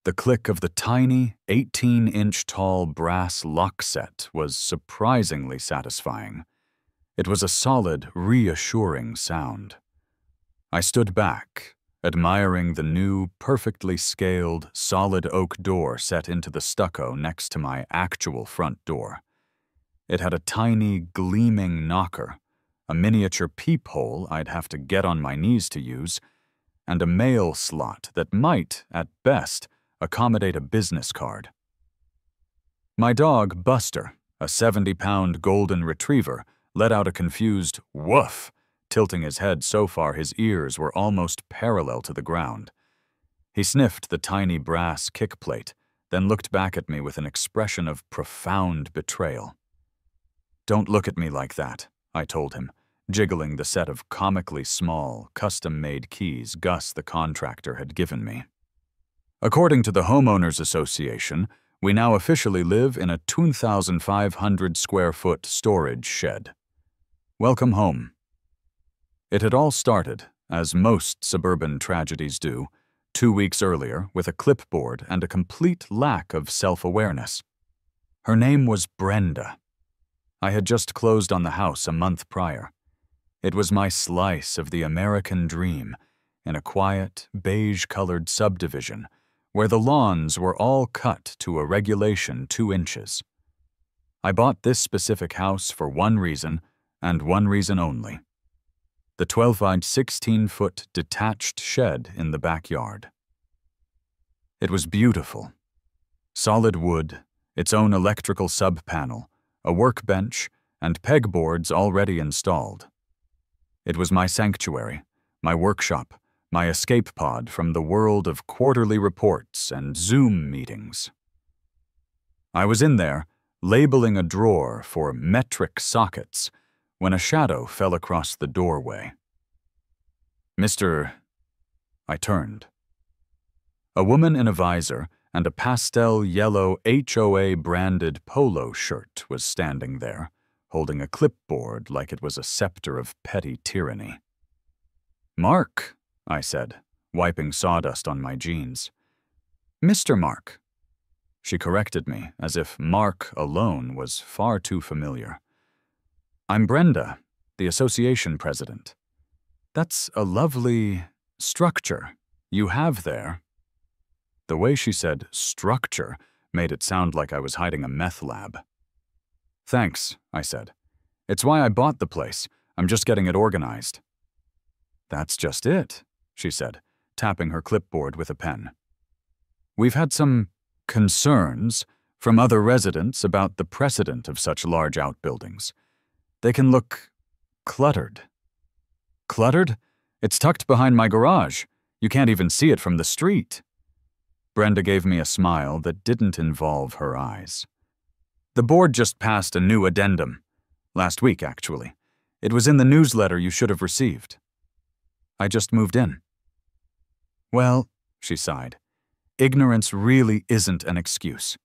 The click of the tiny, 18-inch tall brass lock set was surprisingly satisfying. It was a solid, reassuring sound. I stood back, admiring the new, perfectly scaled, solid oak door set into the stucco next to my actual front door. It had a tiny, gleaming knocker, a miniature peephole I'd have to get on my knees to use, and a mail slot that might, at best, accommodate a business card. My dog, Buster, a 70-pound golden retriever, let out a confused woof, tilting his head so far his ears were almost parallel to the ground. He sniffed the tiny brass kick plate, then looked back at me with an expression of profound betrayal. "Don't look at me like that," I told him, jiggling the set of comically small, custom-made keys Gus the contractor had given me. According to the Homeowners Association, we now officially live in a 2,500-square-foot storage shed. Welcome home. It had all started, as most suburban tragedies do, 2 weeks earlier with a clipboard and a complete lack of self-awareness. Her name was Brenda. I had just closed on the house a month prior. It was my slice of the American dream in a quiet, beige-colored subdivision where the lawns were all cut to a regulation 2 inches. I bought this specific house for one reason, and one reason only: the 12 by 16-foot detached shed in the backyard. It was beautiful. Solid wood, its own electrical sub-panel, a workbench, and pegboards already installed. It was my sanctuary, my workshop, my escape pod from the world of quarterly reports and Zoom meetings. I was in there, labeling a drawer for metric sockets, when a shadow fell across the doorway. "Mr. I turned. A woman in a visor and a pastel yellow HOA-branded polo shirt was standing there, holding a clipboard like it was a scepter of petty tyranny. "Mark," I said, wiping sawdust on my jeans. "Mr. Mark." She corrected me, as if Mark alone was far too familiar. "I'm Brenda, the association president. That's a lovely structure you have there." The way she said structure made it sound like I was hiding a meth lab. "Thanks," I said. "It's why I bought the place. I'm just getting it organized." "That's just it," she said, tapping her clipboard with a pen. "We've had some concerns from other residents about the precedent of such large outbuildings. They can look cluttered." "Cluttered? It's tucked behind my garage. You can't even see it from the street." Brenda gave me a smile that didn't involve her eyes. "The board just passed a new addendum. Last week, actually. It was in the newsletter you should have received." "I just moved in." "Well," she sighed, "ignorance really isn't an excuse.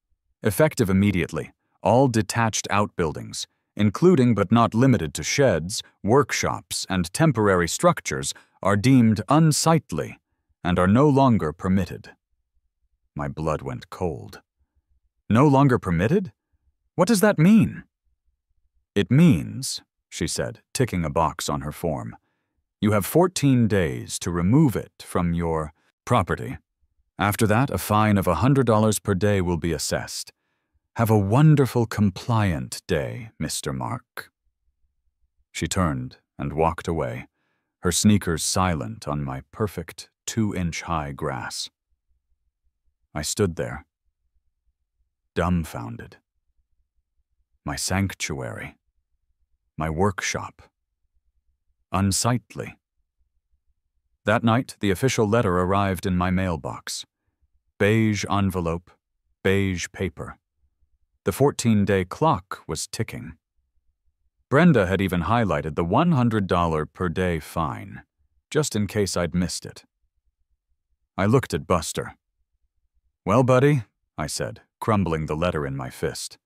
Effective immediately, all detached outbuildings, including but not limited to sheds, workshops, and temporary structures, are deemed unsightly and are no longer permitted." My blood went cold. "No longer permitted? What does that mean?" "It means," she said, ticking a box on her form, "you have 14 days to remove it from your property. After that, a fine of $100 per day will be assessed. Have a wonderful compliant day, Mr. Mark." She turned and walked away, her sneakers silent on my perfect 2-inch-high grass. I stood there, dumbfounded. My sanctuary, my workshop, unsightly. That night, the official letter arrived in my mailbox. Beige envelope, beige paper. The 14-day clock was ticking. Brenda had even highlighted the $100 per day fine, just in case I'd missed it. I looked at Buster. "Well, buddy," I said, crumbling the letter in my fist.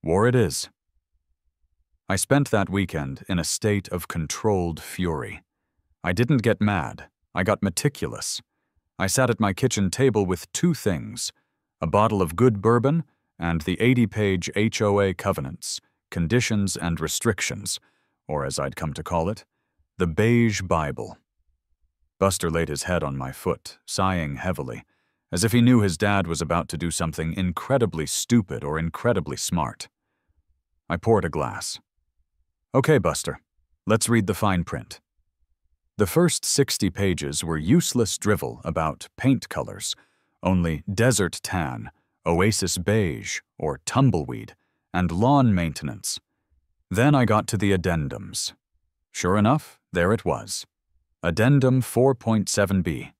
"War it is." I spent that weekend in a state of controlled fury. I didn't get mad. I got meticulous. I sat at my kitchen table with two things: a bottle of good bourbon and the 80-page HOA covenants, conditions and restrictions, or as I'd come to call it, the Beige Bible. Buster laid his head on my foot, sighing heavily, as if he knew his dad was about to do something incredibly stupid or incredibly smart. I poured a glass. "Okay, Buster, let's read the fine print." The first 60 pages were useless drivel about paint colors, only desert tan, oasis beige, or tumbleweed, and lawn maintenance. Then I got to the addendums. Sure enough, there it was. Addendum 4.7b.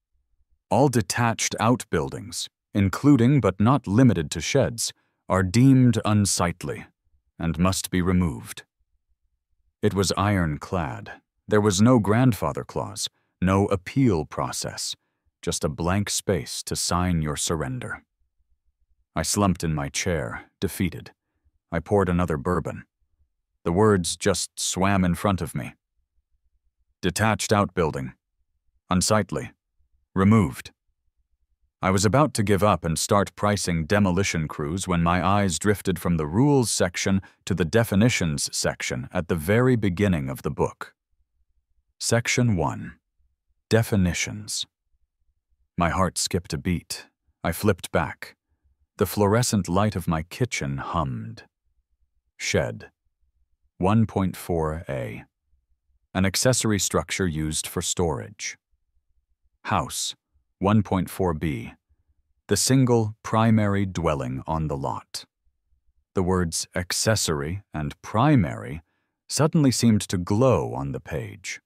All detached outbuildings, including but not limited to sheds, are deemed unsightly and must be removed. It was ironclad. There was no grandfather clause, no appeal process, just a blank space to sign your surrender. I slumped in my chair, defeated. I poured another bourbon. The words just swam in front of me. Detached outbuilding. Unsightly. Removed. I was about to give up and start pricing demolition crews when my eyes drifted from the rules section to the definitions section at the very beginning of the book. Section 1. Definitions. My heart skipped a beat. I flipped back. The fluorescent light of my kitchen hummed. Shed. 1.4a. An accessory structure used for storage. House. 1.4b. The single primary dwelling on the lot. The words accessory and primary suddenly seemed to glow on the page.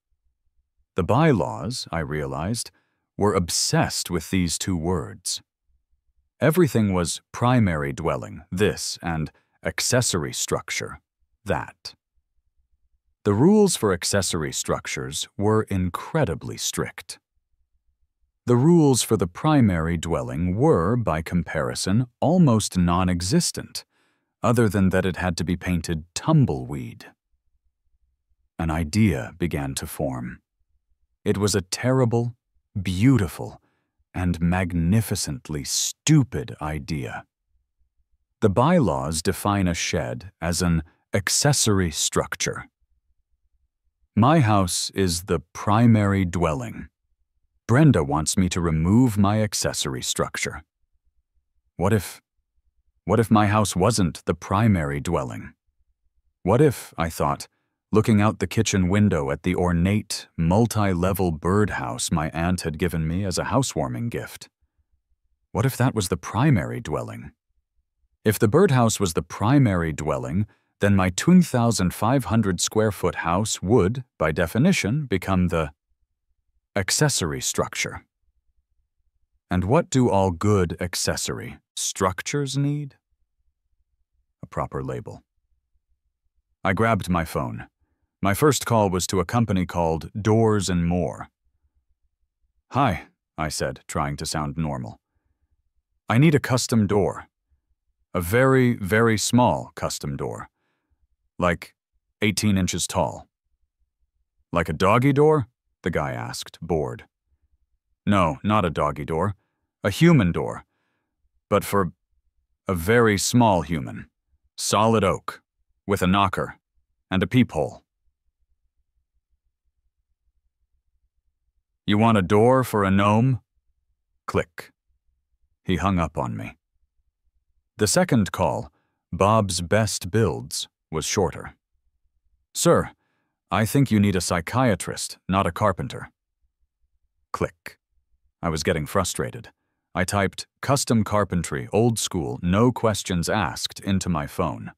The bylaws, I realized, were obsessed with these two words. Everything was primary dwelling, this, and accessory structure, that. The rules for accessory structures were incredibly strict. The rules for the primary dwelling were, by comparison, almost non-existent, other than that it had to be painted tumbleweed. An idea began to form. It was a terrible, beautiful, and magnificently stupid idea. The bylaws define a shed as an accessory structure. My house is the primary dwelling. Brenda wants me to remove my accessory structure. What if my house wasn't the primary dwelling? What if, I thought, looking out the kitchen window at the ornate, multi-level birdhouse my aunt had given me as a housewarming gift? What if that was the primary dwelling? If the birdhouse was the primary dwelling, then my 2,500 square foot house would, by definition, become the accessory structure. And what do all good accessory structures need? A proper label. I grabbed my phone. My first call was to a company called Doors and More. "Hi," I said, trying to sound normal. "I need a custom door. A very, very small custom door. Like 18 inches tall." "Like a doggy door?" the guy asked, bored. "No, not a doggy door. A human door. But for a very small human. Solid oak. With a knocker. And a peephole." "You want a door for a gnome?" Click. He hung up on me. The second call, Bob's Best Builds, was shorter. "Sir, I think you need a psychiatrist, not a carpenter." Click. I was getting frustrated. I typed "custom carpentry, old school, no questions asked" into my phone.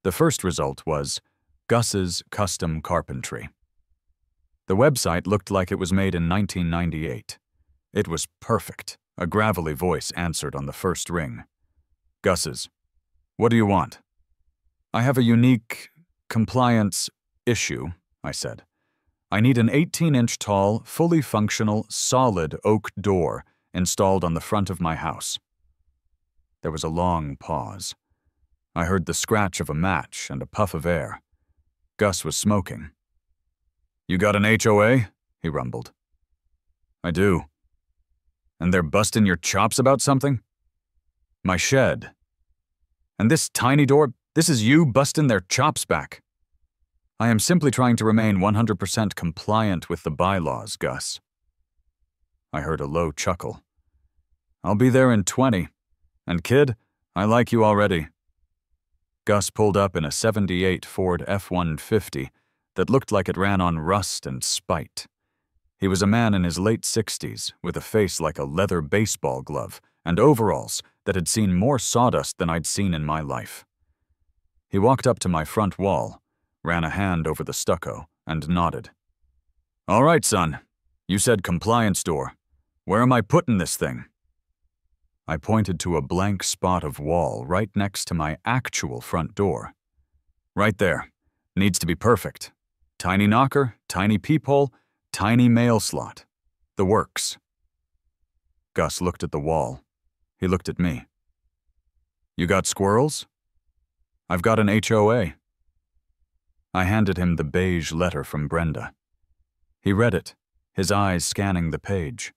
The first result was Gus's Custom Carpentry. The website looked like it was made in 1998. It was perfect. A gravelly voice answered on the first ring. "Gus's. What do you want?" "I have a unique compliance issue," I said. "I need an 18-inch tall, fully functional, solid oak door installed on the front of my house." There was a long pause. I heard the scratch of a match and a puff of air. Gus was smoking. "You got an HOA?" he rumbled. "I do." And they're busting your chops about something? My shed. And this tiny door, this is you busting their chops back. I am simply trying to remain 100% compliant with the bylaws, Gus. I heard a low chuckle. I'll be there in 20. And kid, I like you already. Gus pulled up in a '78 Ford F-150 that looked like it ran on rust and spite. He was a man in his late 60s with a face like a leather baseball glove and overalls that had seen more sawdust than I'd seen in my life. He walked up to my front wall, ran a hand over the stucco, and nodded. All right, son. You said compliance door. Where am I putting this thing? I pointed to a blank spot of wall right next to my actual front door. Right there. Needs to be perfect. Tiny knocker, tiny peephole, tiny mail slot. The works. Gus looked at the wall. He looked at me. You got squirrels? I've got an HOA. I handed him the beige letter from Brenda. He read it, his eyes scanning the page.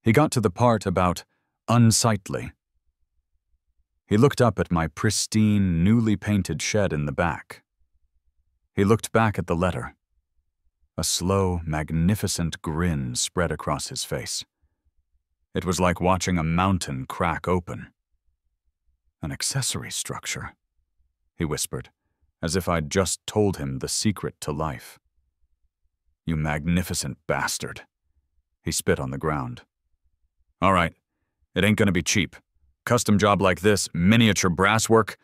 He got to the part about Unsightly. He looked up at my pristine, newly painted shed in the back. He looked back at the letter. A slow, magnificent grin spread across his face. It was like watching a mountain crack open. An accessory structure, he whispered, as if I'd just told him the secret to life. You magnificent bastard. He spit on the ground. All right. It ain't gonna be cheap. Custom job like this, miniature brass work.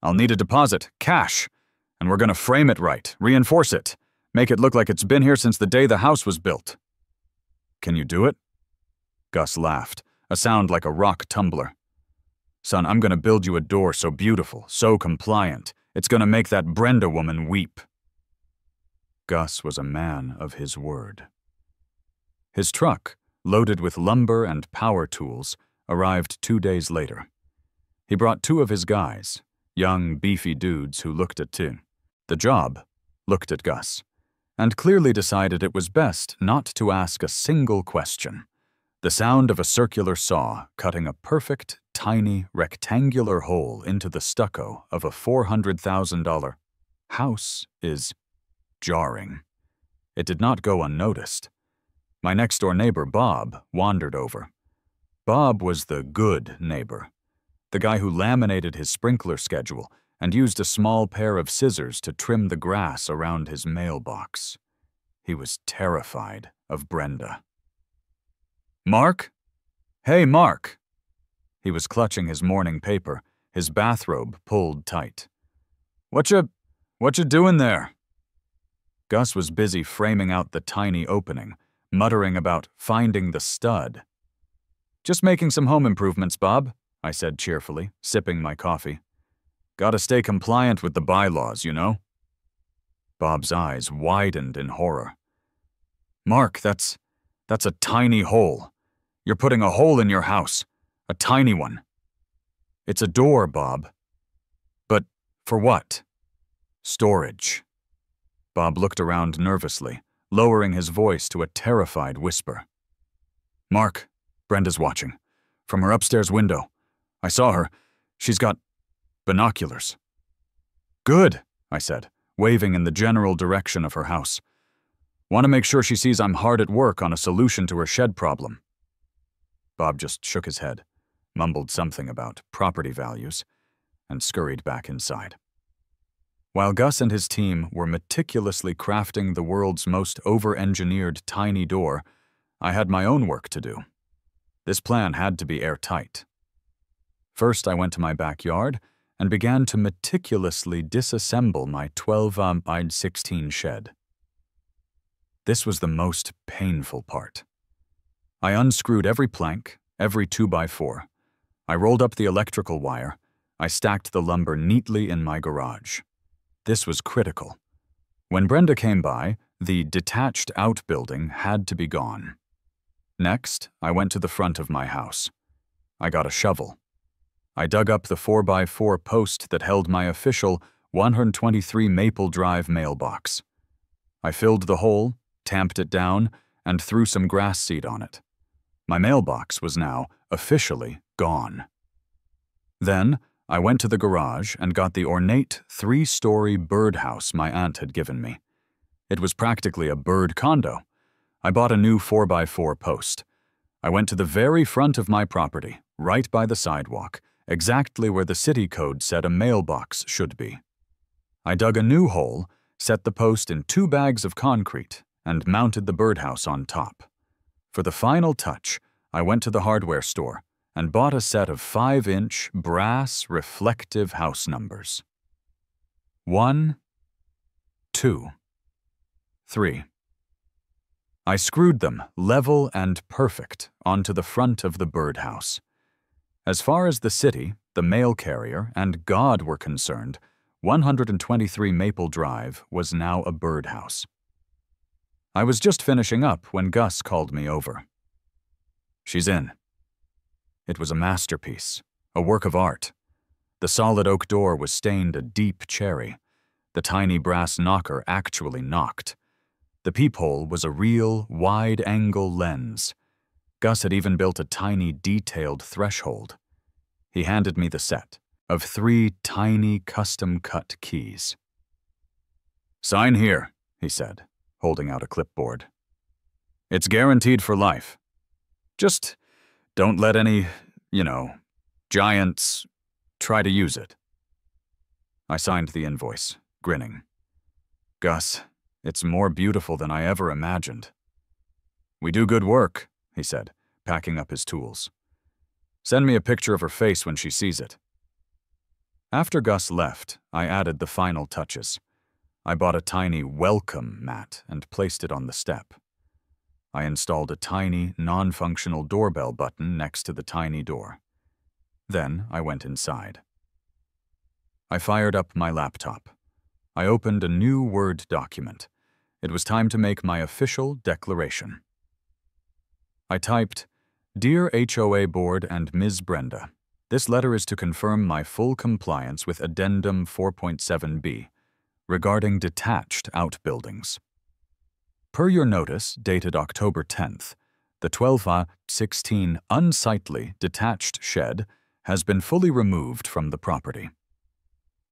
I'll need a deposit, cash. And we're gonna frame it right, reinforce it, make it look like it's been here since the day the house was built. Can you do it? Gus laughed, a sound like a rock tumbler. Son, I'm gonna build you a door so beautiful, so compliant, it's gonna make that Brenda woman weep. Gus was a man of his word. His truck, loaded with lumber and power tools, arrived 2 days later. He brought 2 of his guys, young, beefy dudes who looked at the job, looked at Gus, and clearly decided it was best not to ask a single question. The sound of a circular saw cutting a perfect, tiny, rectangular hole into the stucco of a $400,000 house is jarring. It did not go unnoticed. My next-door neighbor, Bob, wandered over. Bob was the good neighbor, the guy who laminated his sprinkler schedule and used a small pair of scissors to trim the grass around his mailbox. He was terrified of Brenda. Mark? Hey, Mark! He was clutching his morning paper, his bathrobe pulled tight. What you doing there? Gus was busy framing out the tiny opening, muttering about finding the stud. Just making some home improvements, Bob, I said cheerfully, sipping my coffee. Gotta stay compliant with the bylaws, you know? Bob's eyes widened in horror. Mark, that's a tiny hole. You're putting a hole in your house. A tiny one. It's a door, Bob. But for what? Storage. Bob looked around nervously, lowering his voice to a terrified whisper. Mark, Brenda's watching. From her upstairs window. I saw her. She's got binoculars. Good, I said, waving in the general direction of her house. Want to make sure she sees I'm hard at work on a solution to her shed problem. Bob just shook his head, mumbled something about property values, and scurried back inside. While Gus and his team were meticulously crafting the world's most over-engineered tiny door, I had my own work to do. This plan had to be airtight. First, I went to my backyard and began to meticulously disassemble my 12-by-16 shed. This was the most painful part. I unscrewed every plank, every 2x4. I rolled up the electrical wire. I stacked the lumber neatly in my garage. This was critical. When Brenda came by, the detached outbuilding had to be gone. Next, I went to the front of my house. I got a shovel. I dug up the 4x4 post that held my official 123 Maple Drive mailbox. I filled the hole, tamped it down, and threw some grass seed on it. My mailbox was now officially gone. Then, I went to the garage and got the ornate 3-story birdhouse my aunt had given me. It was practically a bird condo. I bought a new 4x4 post. I went to the very front of my property, right by the sidewalk, exactly where the city code said a mailbox should be. I dug a new hole, set the post in 2 bags of concrete, and mounted the birdhouse on top. For the final touch, I went to the hardware store and bought a set of 5-inch brass reflective house numbers. 1, 2, 3. I screwed them level and perfect onto the front of the birdhouse. As far as the city, the mail carrier, and God were concerned, 123 Maple Drive was now a birdhouse. I was just finishing up when Gus called me over. "She's in." It was a masterpiece, a work of art. The solid oak door was stained a deep cherry. The tiny brass knocker actually knocked. The peephole was a real, wide-angle lens. Gus had even built a tiny, detailed threshold. He handed me the set of 3 tiny, custom-cut keys. "Sign here," he said, holding out a clipboard. "It's guaranteed for life. Just don't let any, giants try to use it." I signed the invoice, grinning. "Gus, it's more beautiful than I ever imagined." "We do good work," he said, packing up his tools. "Send me a picture of her face when she sees it." After Gus left, I added the final touches. I bought a tiny welcome mat and placed it on the step. I installed a tiny, non-functional doorbell button next to the tiny door. Then I went inside. I fired up my laptop. I opened a new Word document. It was time to make my official declaration. I typed, "Dear HOA Board and Ms. Brenda, this letter is to confirm my full compliance with Addendum 4.7b regarding detached outbuildings. Per your notice dated October 10th, the 12/16 Unsightly detached shed has been fully removed from the property.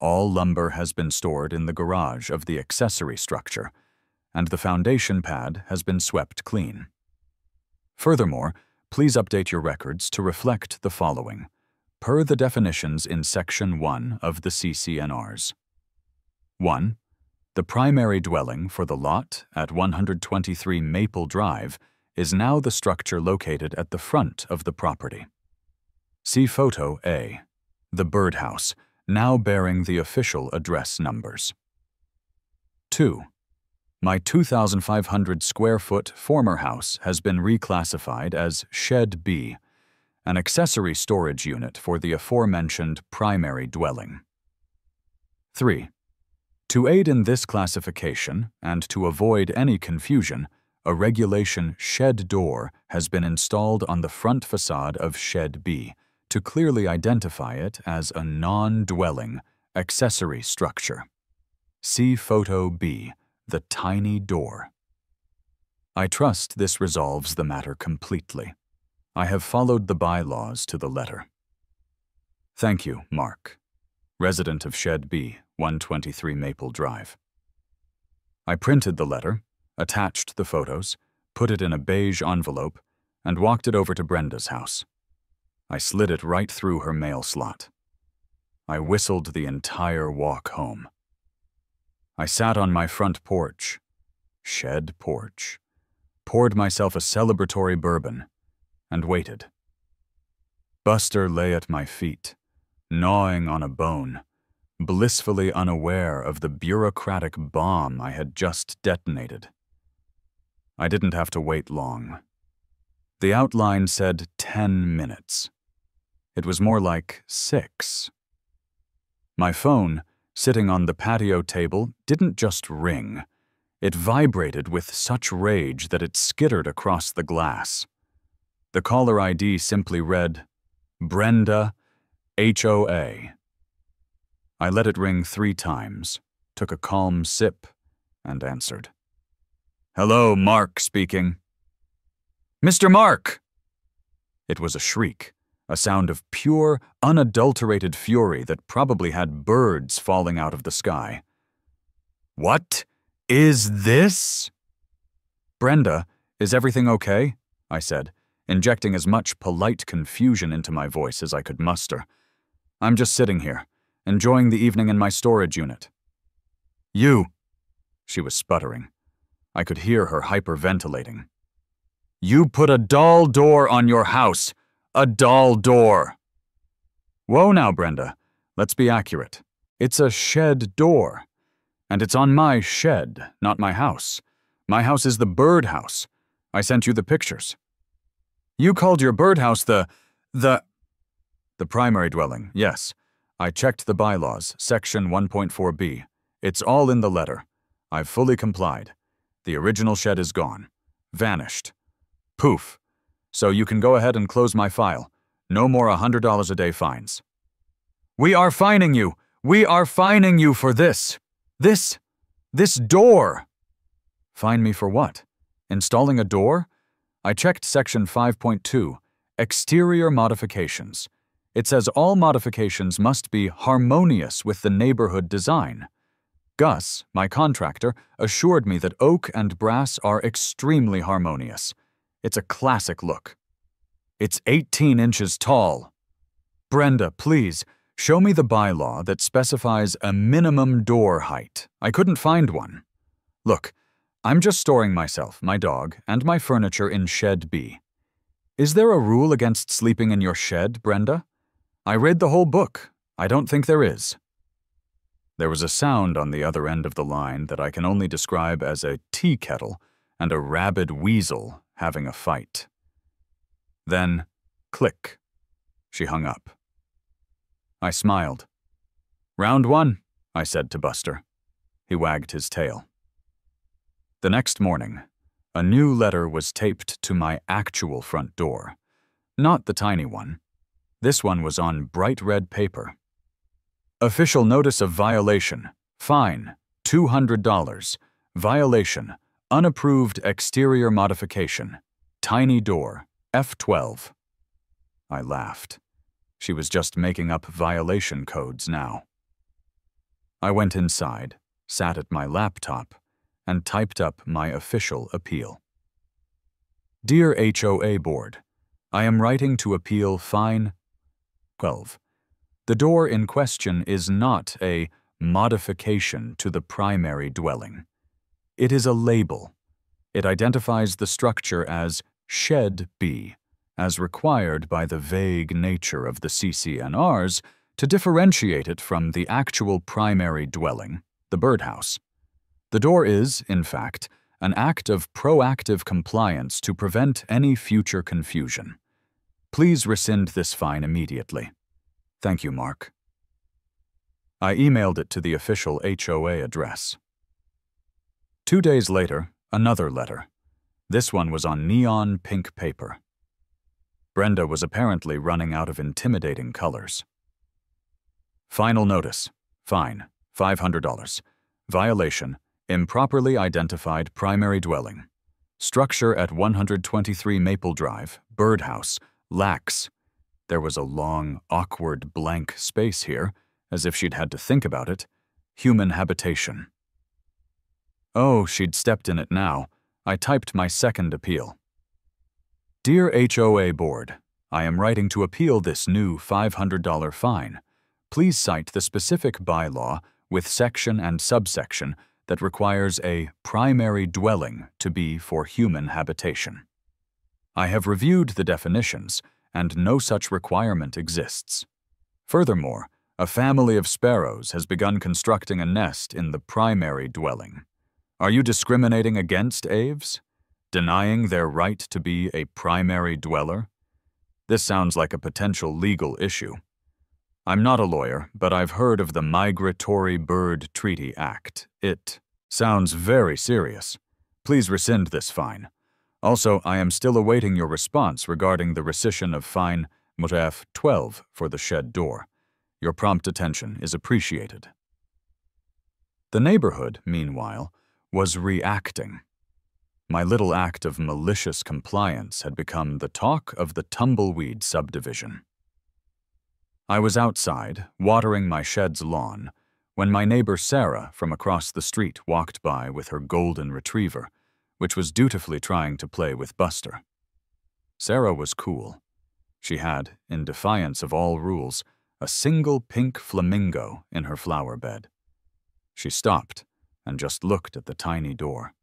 All lumber has been stored in the garage of the accessory structure, and the foundation pad has been swept clean. Furthermore, please update your records to reflect the following, per the definitions in Section 1 of the CC&Rs. 1. The primary dwelling for the lot at 123 Maple Drive is now the structure located at the front of the property. See Photo A, the birdhouse, now bearing the official address numbers. 2. My 2,500 square foot former house has been reclassified as Shed B, an accessory storage unit for the aforementioned primary dwelling. 3. To aid in this classification and to avoid any confusion, a regulation shed door has been installed on the front facade of Shed B to clearly identify it as a non-dwelling accessory structure. See Photo B, the tiny door. I trust this resolves the matter completely. I have followed the bylaws to the letter. Thank you, Mark, resident of Shed B, 123 Maple Drive. I printed the letter, attached the photos, put it in a beige envelope, and walked it over to Brenda's house. I slid it right through her mail slot. I whistled the entire walk home. I sat on my front porch, shed porch, poured myself a celebratory bourbon, and waited. Buster lay at my feet, gnawing on a bone, blissfully unaware of the bureaucratic bomb I had just detonated. I didn't have to wait long. The outline said 10 minutes. It was more like 6. My phone, sitting on the patio table, didn't just ring. It vibrated with such rage that it skittered across the glass. The caller ID simply read, Brenda, HOA. I let it ring 3 times, took a calm sip, and answered. "Hello, Mark speaking." "Mr. Mark!" It was a shriek, a sound of pure, unadulterated fury that probably had birds falling out of the sky. "What is this?" "Brenda, is everything okay?" I said, injecting as much polite confusion into my voice as I could muster. "I'm just sitting here, enjoying the evening in my storage unit." "You," she was sputtering. I could hear her hyperventilating. "You put a doll door on your house. A doll door." "Whoa now, Brenda. Let's be accurate. It's a shed door. And it's on my shed, not my house. My house is the birdhouse. I sent you the pictures." "You called your birdhouse the primary dwelling, yes. I checked the bylaws, section 1.4b. It's all in the letter. I've fully complied. The original shed is gone. Vanished. Poof. So you can go ahead and close my file. No more $100 a day fines." "We are fining you! We are fining you for this! This door!" "Fine me for what? Installing a door?" I checked section 5.2, exterior modifications. It says all modifications must be harmonious with the neighborhood design. Gus, my contractor, assured me that oak and brass are extremely harmonious. It's a classic look. It's 18 inches tall. "Brenda, please, show me the bylaw that specifies a minimum door height. I couldn't find one. Look, I'm just storing myself, my dog, and my furniture in Shed B. Is there a rule against sleeping in your shed, Brenda? I read the whole book. I don't think there is." There was a sound on the other end of the line that I can only describe as a tea kettle and a rabid weasel having a fight. Then, click. She hung up. I smiled. "Round one," I said to Buster. He wagged his tail. The next morning, a new letter was taped to my actual front door. Not the tiny one. This one was on bright red paper. "Official notice of violation. Fine, $200. Violation. Unapproved exterior modification. Tiny door. F12. I laughed. She was just making up violation codes now. I went inside, sat at my laptop, and typed up my official appeal. "Dear HOA Board, I am writing to appeal fine 12. The door in question is not a modification to the primary dwelling. It is a label. It identifies the structure as Shed B, as required by the vague nature of the CCNRs to differentiate it from the actual primary dwelling, the birdhouse. The door is, in fact, an act of proactive compliance to prevent any future confusion. Please rescind this fine immediately. Thank you, Mark." I emailed it to the official HOA address. 2 days later, another letter. This one was on neon pink paper. Brenda was apparently running out of intimidating colors. "Final notice. Fine. $500. Violation. Improperly identified primary dwelling. Structure at 123 Maple Drive, Birdhouse, lacks." There was a long, awkward blank space here, as if she'd had to think about it. "Human habitation." Oh, she'd stepped in it now. I typed my second appeal. "Dear HOA Board, I am writing to appeal this new $500 fine. Please cite the specific bylaw with section and subsection that requires a primary dwelling to be for human habitation. I have reviewed the definitions, and no such requirement exists. Furthermore, a family of sparrows has begun constructing a nest in the primary dwelling. Are you discriminating against aves? Denying their right to be a primary dweller? This sounds like a potential legal issue. I'm not a lawyer, but I've heard of the Migratory Bird Treaty Act. It sounds very serious. Please rescind this fine. Also, I am still awaiting your response regarding the rescission of fine F12 for the shed door. Your prompt attention is appreciated." The neighborhood, meanwhile, was reacting. My little act of malicious compliance had become the talk of the Tumbleweed subdivision. I was outside, watering my shed's lawn, when my neighbor Sarah from across the street walked by with her golden retriever, which was dutifully trying to play with Buster. Sarah was cool. She had, in defiance of all rules, a single pink flamingo in her flower bed. She stopped and just looked at the tiny door.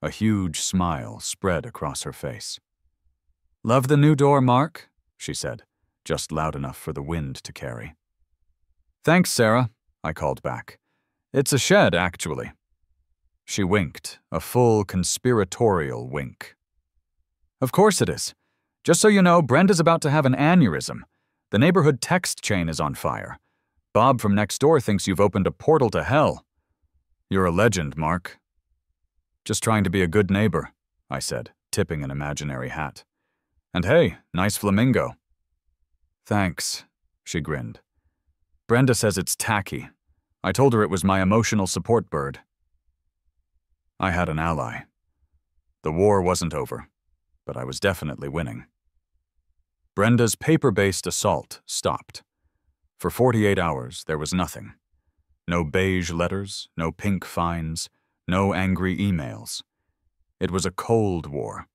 A huge smile spread across her face. "Love the new door, Mark," she said, just loud enough for the wind to carry. "Thanks, Sarah," I called back. "It's a shed, actually." She winked, a full conspiratorial wink. "Of course it is. Just so you know, Brenda's about to have an aneurysm. The neighborhood text chain is on fire. Bob from next door thinks you've opened a portal to hell." "You're a legend, Mark." "Just trying to be a good neighbor," I said, tipping an imaginary hat. "And hey, nice flamingo." "Thanks," she grinned. "Brenda says it's tacky. I told her it was my emotional support bird." I had an ally. The war wasn't over, but I was definitely winning. Brenda's paper-based assault stopped. For 48 hours, there was nothing. No beige letters, no pink fines, no angry emails. It was a cold war.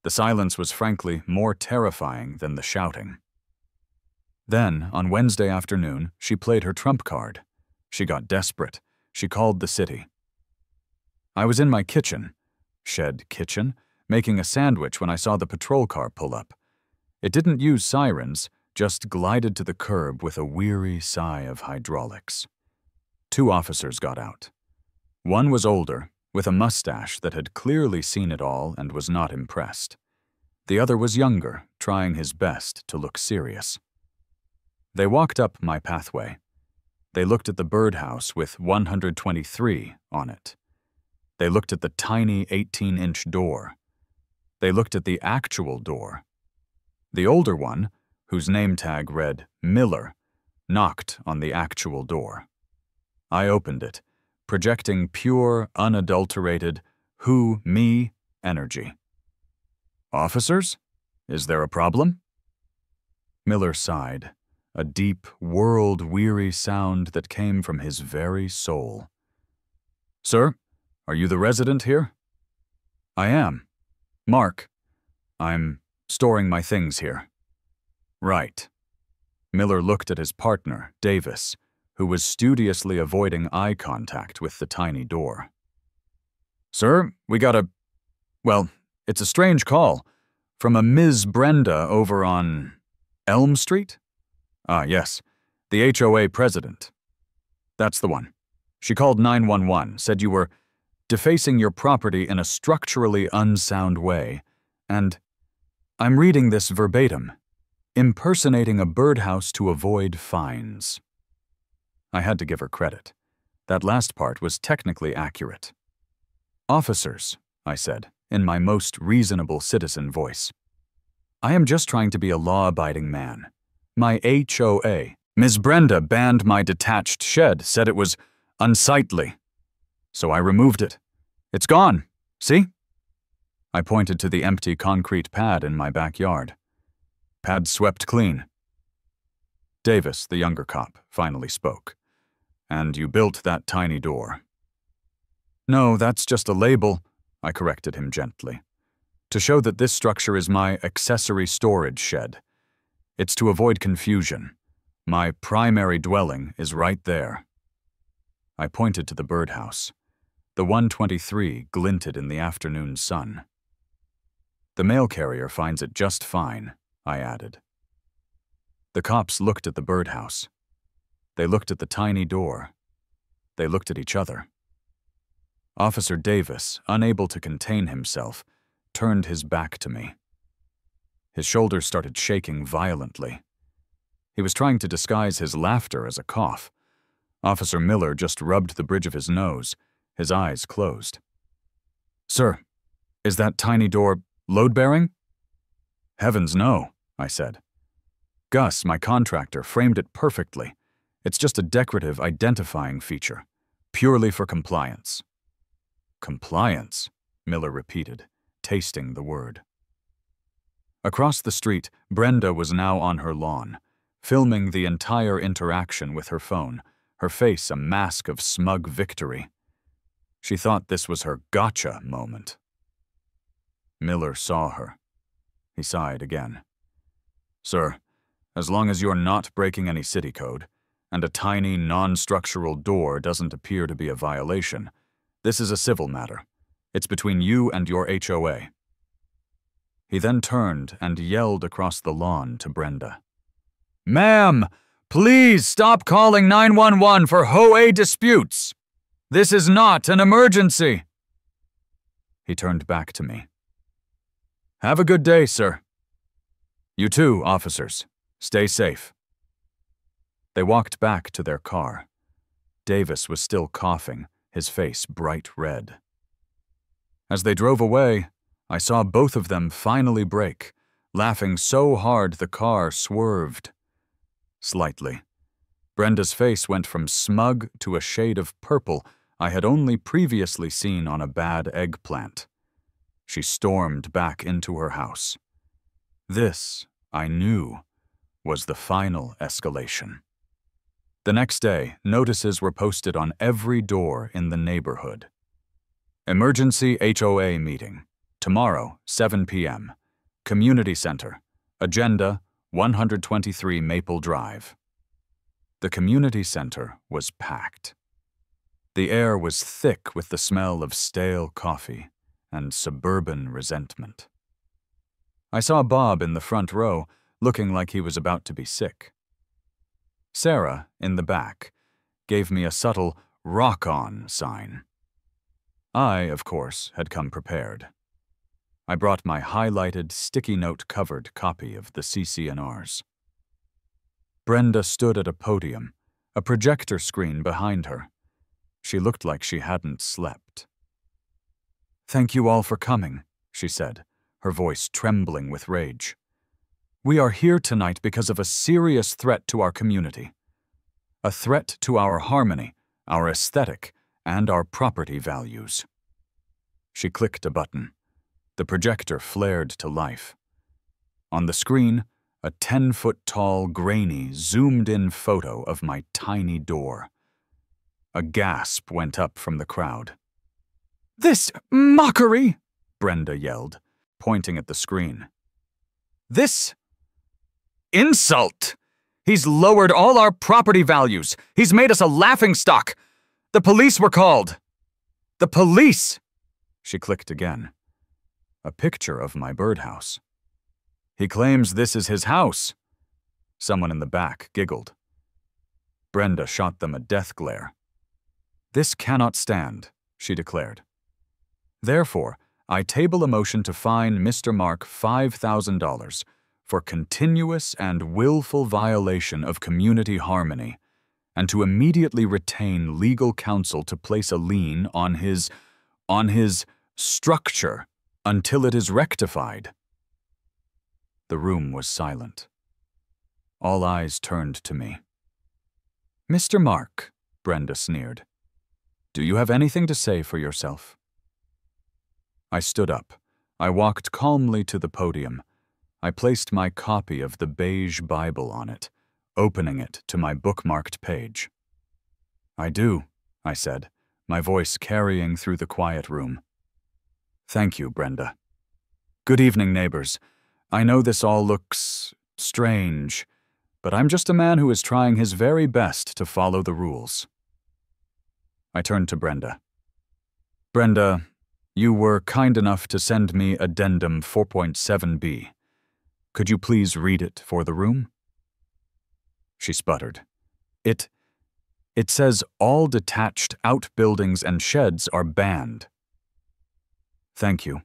The silence was frankly more terrifying than the shouting. Then, on Wednesday afternoon, she played her trump card. She got desperate. She called the city. I was in my kitchen, shed kitchen, making a sandwich when I saw the patrol car pull up. It didn't use sirens, just glided to the curb with a weary sigh of hydraulics. 2 officers got out. One was older, with a mustache that had clearly seen it all and was not impressed. The other was younger, trying his best to look serious. They walked up my pathway. They looked at the birdhouse with 123 on it. They looked at the tiny 18-inch door. They looked at the actual door. The older one, whose name tag read Miller, knocked on the actual door. I opened it, projecting pure, unadulterated, who, me energy. "Officers? Is there a problem?" Miller sighed, a deep, world-weary sound that came from his very soul. "Sir, are you the resident here?" "I am. Mark. I'm storing my things here." "Right." Miller looked at his partner, Davis, who was studiously avoiding eye contact with the tiny door. "Sir, we got well, it's a strange call. From a Ms. Brenda over on Elm Street?" "Ah, yes. The HOA president." "That's the one. She called 911, said you were defacing your property in a structurally unsound way, and I'm reading this verbatim, impersonating a birdhouse to avoid fines." I had to give her credit. That last part was technically accurate. "Officers," I said, in my most reasonable citizen voice, "I am just trying to be a law-abiding man. My HOA, Ms. Brenda banned my detached shed, said it was unsightly. So I removed it. It's gone. See?" I pointed to the empty concrete pad in my backyard. "Pad swept clean." Davis, the younger cop, finally spoke. "And you built that tiny door." "No, that's just a label," I corrected him gently, "to show that this structure is my accessory storage shed. It's to avoid confusion. My primary dwelling is right there." I pointed to the birdhouse. The 123 glinted in the afternoon sun. "The mail carrier finds it just fine," I added. The cops looked at the birdhouse. They looked at the tiny door. They looked at each other. Officer Davis, unable to contain himself, turned his back to me. His shoulders started shaking violently. He was trying to disguise his laughter as a cough. Officer Miller just rubbed the bridge of his nose, his eyes closed. "Sir, is that tiny door load-bearing?" "Heavens no," I said. "Gus, my contractor, framed it perfectly. It's just a decorative identifying feature, purely for compliance." "Compliance?" Miller repeated, tasting the word. Across the street, Brenda was now on her lawn, filming the entire interaction with her phone, her face a mask of smug victory. She thought this was her gotcha moment. Miller saw her. He sighed again. "Sir, as long as you're not breaking any city code, and a tiny, non-structural door doesn't appear to be a violation, this is a civil matter. It's between you and your HOA." He then turned and yelled across the lawn to Brenda. "Ma'am, please stop calling 911 for HOA disputes. This is not an emergency." He turned back to me. "Have a good day, sir." "You too, officers. Stay safe." They walked back to their car. Davis was still coughing, his face bright red. As they drove away, I saw both of them finally brake, laughing so hard the car swerved. Slightly. Brenda's face went from smug to a shade of purple I had only previously seen on a bad eggplant. She stormed back into her house. This, I knew, was the final escalation. The next day, notices were posted on every door in the neighborhood. Emergency HOA meeting. Tomorrow, 7 p.m. Community Center. Agenda, 123 Maple Drive. The community center was packed. The air was thick with the smell of stale coffee and suburban resentment. I saw Bob in the front row, looking like he was about to be sick. Sarah, in the back, gave me a subtle "rock on" sign. I, of course, had come prepared. I brought my highlighted, sticky note-covered copy of the CC&Rs. Brenda stood at a podium, a projector screen behind her. She looked like she hadn't slept. "Thank you all for coming," she said, her voice trembling with rage. "We are here tonight because of a serious threat to our community. A threat to our harmony, our aesthetic, and our property values." She clicked a button. The projector flared to life. On the screen, a 10-foot-tall, grainy, zoomed-in photo of my tiny door. A gasp went up from the crowd. "This mockery!" Brenda yelled, pointing at the screen. "This insult! He's lowered all our property values. He's made us a laughingstock. The police were called. The police!" She clicked again. A picture of my birdhouse. "He claims this is his house." Someone in the back giggled. Brenda shot them a death glare. "This cannot stand," she declared. "Therefore, I table a motion to fine Mr. Mark $5,000 for continuous and willful violation of community harmony, and to immediately retain legal counsel to place a lien on his structure until it is rectified." The room was silent. All eyes turned to me. "Mr. Mark," Brenda sneered, "do you have anything to say for yourself?" I stood up. I walked calmly to the podium. I placed my copy of the beige Bible on it, opening it to my bookmarked page. "I do," I said, my voice carrying through the quiet room. "Thank you, Brenda. Good evening, neighbors. I know this all looks strange, but I'm just a man who is trying his very best to follow the rules." I turned to Brenda. "Brenda, you were kind enough to send me Addendum 4.7b. Could you please read it for the room?" She sputtered. It says all detached outbuildings and sheds are banned." "Thank you.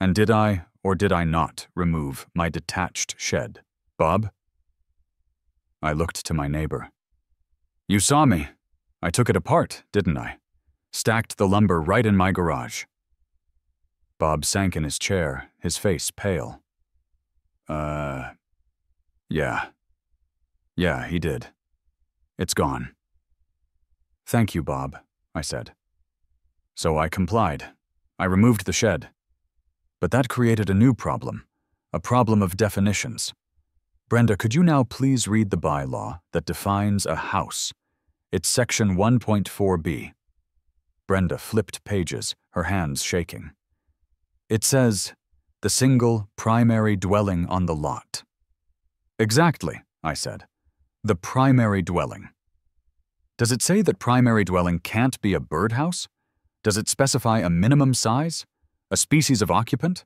And did I or did I not remove my detached shed, Bob?" I looked to my neighbor. "You saw me. I took it apart, didn't I? Stacked the lumber right in my garage." Bob sank in his chair, his face pale. Yeah. Yeah, he did. It's gone." "Thank you, Bob," I said. So I complied. I removed the shed. But that created a new problem, a problem of definitions. Brenda, could you now please read the bylaw that defines a house? It's section 1.4b. Brenda flipped pages, her hands shaking. It says, the single primary dwelling on the lot. Exactly, I said. The primary dwelling. Does it say that primary dwelling can't be a birdhouse? Does it specify a minimum size? A species of occupant?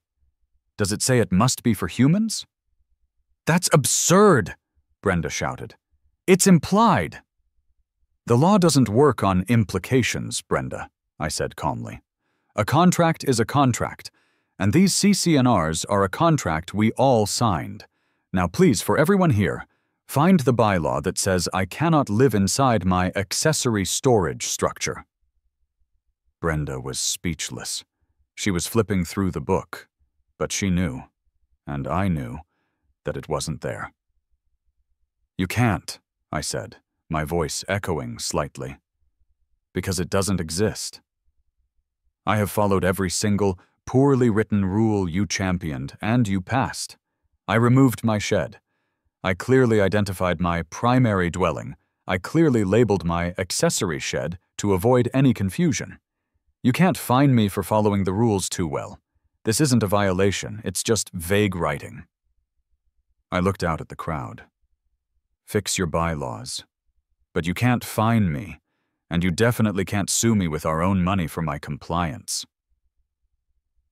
Does it say it must be for humans? That's absurd, Brenda shouted. It's implied. The law doesn't work on implications, Brenda, I said calmly. A contract is a contract, and these CC&Rs are a contract we all signed. Now please, for everyone here, find the bylaw that says I cannot live inside my accessory storage structure. Brenda was speechless. She was flipping through the book, but she knew, and I knew, that it wasn't there. You can't, I said, my voice echoing slightly, because it doesn't exist. I have followed every single poorly written rule you championed, and you passed. I removed my shed. I clearly identified my primary dwelling. I clearly labeled my accessory shed to avoid any confusion. You can't fine me for following the rules too well. This isn't a violation, it's just vague writing. I looked out at the crowd. Fix your bylaws. But you can't fine me, and you definitely can't sue me with our own money for my compliance.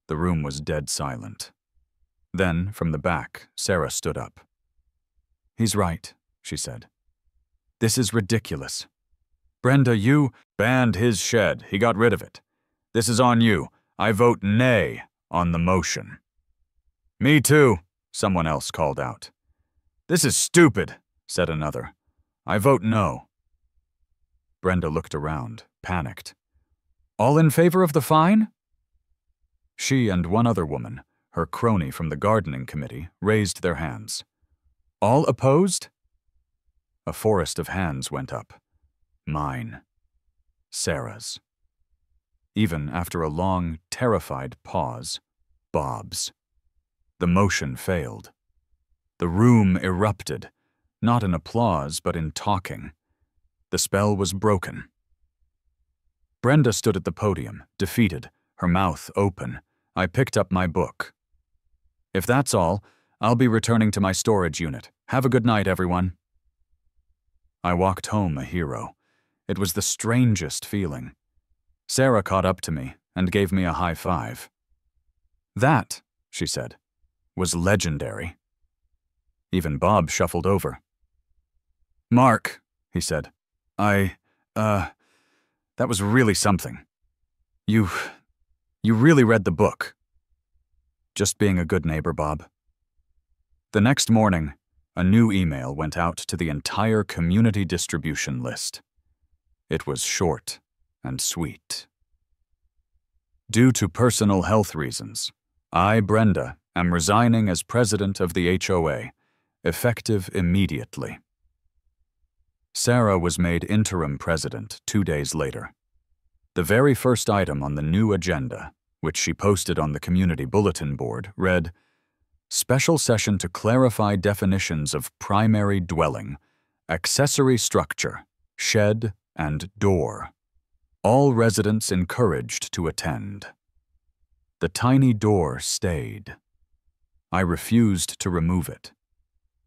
The room was dead silent. Then, from the back, Sarah stood up. He's right, she said. This is ridiculous. Brenda, you banned his shed. He got rid of it. This is on you. I vote nay on the motion. Me too, someone else called out. This is stupid, said another. I vote no. Brenda looked around, panicked. All in favor of the fine? She and one other woman, her crony from the gardening committee, raised their hands. All opposed? A forest of hands went up. Mine. Sarah's. Even after a long, terrified pause, Bob's. The motion failed. The room erupted, not in applause but in talking. The spell was broken. Brenda stood at the podium, defeated, her mouth open. I picked up my book. If that's all, I'll be returning to my storage unit. Have a good night, everyone. I walked home a hero. It was the strangest feeling. Sarah caught up to me and gave me a high five. That, she said, was legendary. Even Bob shuffled over. Mark, he said, that was really something. You really read the book. Just being a good neighbor, Bob. The next morning, a new email went out to the entire community distribution list. It was short and sweet. Due to personal health reasons, I, Brenda, am resigning as president of the HOA, effective immediately. Sarah was made interim president 2 days later. The very first item on the new agenda, which she posted on the community bulletin board, read, Special session to clarify definitions of primary dwelling, accessory structure, shed, and door. All residents encouraged to attend. The tiny door stayed. I refused to remove it.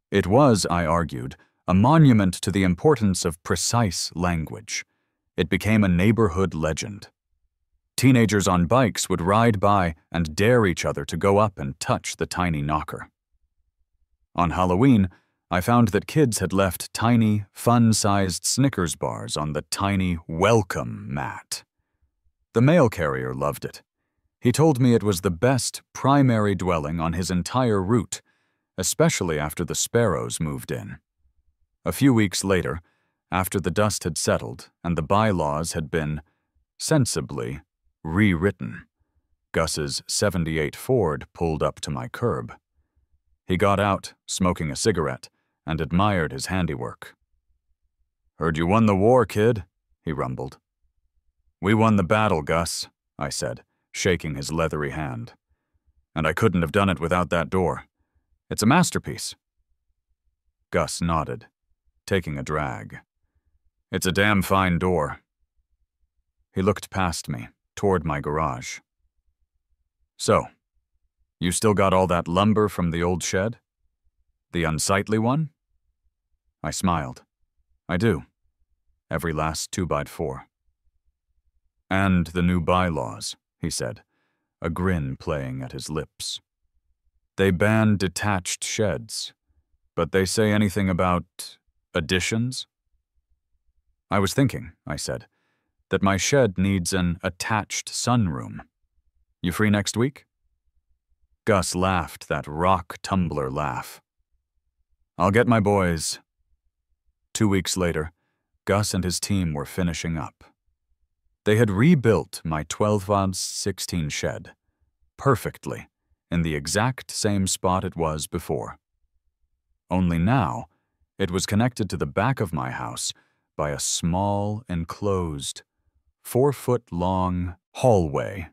It was, I argued, a monument to the importance of precise language. It became a neighborhood legend. Teenagers on bikes would ride by and dare each other to go up and touch the tiny knocker. On Halloween, I found that kids had left tiny, fun-sized Snickers bars on the tiny welcome mat. The mail carrier loved it. He told me it was the best primary dwelling on his entire route, especially after the sparrows moved in. A few weeks later, after the dust had settled and the bylaws had been, sensibly, rewritten, Gus's '78 Ford pulled up to my curb. He got out, smoking a cigarette, and admired his handiwork. Heard you won the war, kid, he rumbled. We won the battle, Gus, I said, shaking his leathery hand. "And I couldn't have done it without that door. It's a masterpiece." Gus nodded, taking a drag. "It's a damn fine door." He looked past me, toward my garage. "So, you still got all that lumber from the old shed? The unsightly one?" I smiled. "I do. Every last 2x4. "And the new bylaws," he said, a grin playing at his lips. "They ban detached sheds, but they say anything about additions?" "I was thinking," I said, "that my shed needs an attached sunroom. You free next week?" Gus laughed that rock tumbler laugh. "I'll get my boys." 2 weeks later, Gus and his team were finishing up. They had rebuilt my 12x16 shed, perfectly, in the exact same spot it was before. Only now, it was connected to the back of my house by a small, enclosed, 4-foot-long hallway.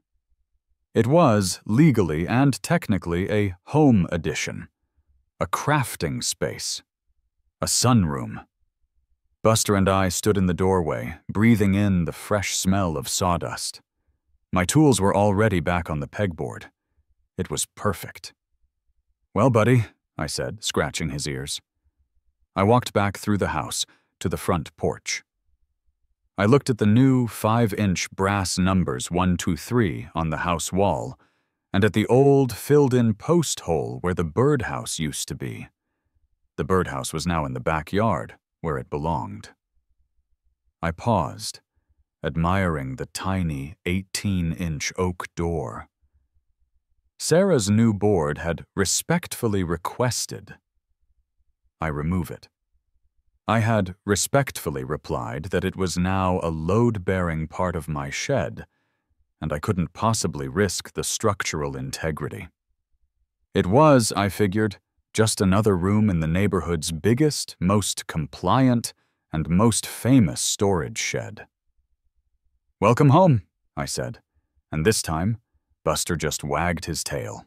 It was, legally and technically, a home addition, a crafting space, a sunroom. Buster and I stood in the doorway, breathing in the fresh smell of sawdust. My tools were already back on the pegboard. It was perfect. "Well, buddy," I said, scratching his ears. I walked back through the house to the front porch. I looked at the new 5-inch brass numbers 1, 2, 3 on the house wall, and at the old filled-in post hole where the birdhouse used to be. The birdhouse was now in the backyard, where it belonged. I paused, admiring the tiny 18-inch oak door. Sarah's new board had respectfully requested I remove it. I had respectfully replied that it was now a load-bearing part of my shed, and I couldn't possibly risk the structural integrity. It was, I figured, just another room in the neighborhood's biggest, most compliant, and most famous storage shed. "Welcome home," I said, and this time, Buster just wagged his tail.